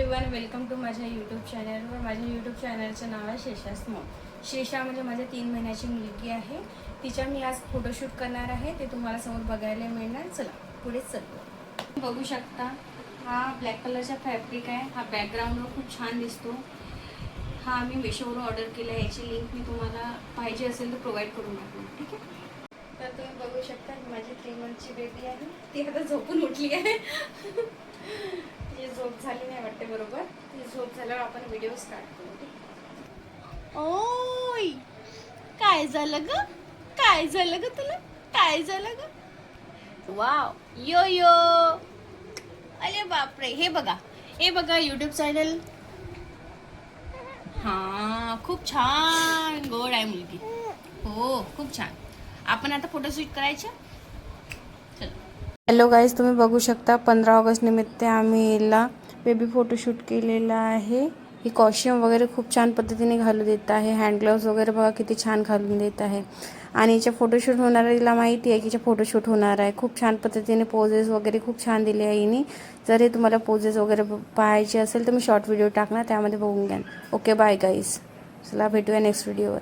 Everyone, welcome to माझ्या YouTube चॅनलवर. माझ्या यूट्यूब चॅनलचं नाव आहे श्रेषा स्मॉल. श्रेषा म्हणजे माझ्या 3 महिन्याची मुलगी आहे. तिच्या मी आज फोटोशूट करणार आहे, ते तुम्हाला समोर बघायला मिळणार. चला पुढे चलू. बघू शकता, हा ब्लॅक कलरचा फॅब्रिक आहे. हा बॅकग्राऊंडवर खूप छान दिसतो. हा मी मेशोवरून ऑर्डर केला आहे. याची लिंक मी तुम्हाला पाहिजे असेल तर प्रोव्हाइड करून टाकू. ठीक आहे. तर तुम्ही बघू शकता, माझी 3 मंथची बेबी आहे. ती आता झोपून उठली आहे. ती झोप झाली नाही वाटते. बरोबर, ती झोप झाल्यावर आपण व्हिडिओ स्टार्ट करू. ओय, काय झालं ग? काय झालं ग तुला? काय झालं ग? वाव, यो यो. अरे बापरे, हे बघा यूट्यूब चॅनल. हा, खूप छान गोड आहे मुलगी. हो, खूप छान. आपण आता फोटोशूट करायचं. हॅलो गाईज, तुम्ही बघू शकता 15 ऑगस्ट निमित्त आम्ही हिला बेबी फोटोशूट केलेला आहे. ही कॉस्ट्यूम वगैरे खूप छान पद्धतीने घालून देत आहे. हँड ग्लोव्ज वगैरे बघा किती छान घालून देत आहे. आणि हिच्या फोटोशूट होणार आहे, तिला माहिती आहे की हिच्या फोटोशूट होणार आहे. खूप छान पद्धतीने पोजेस वगैरे खूप छान दिले आहे हिने. जर हे तुम्हाला पोजेस वगैरे पाहायचे असेल तर मी शॉर्ट व्हिडिओ टाकणार, त्यामध्ये बघून घ्या. Okay, bye guys. चला भेटूया नेक्स्ट व्हिडिओवर.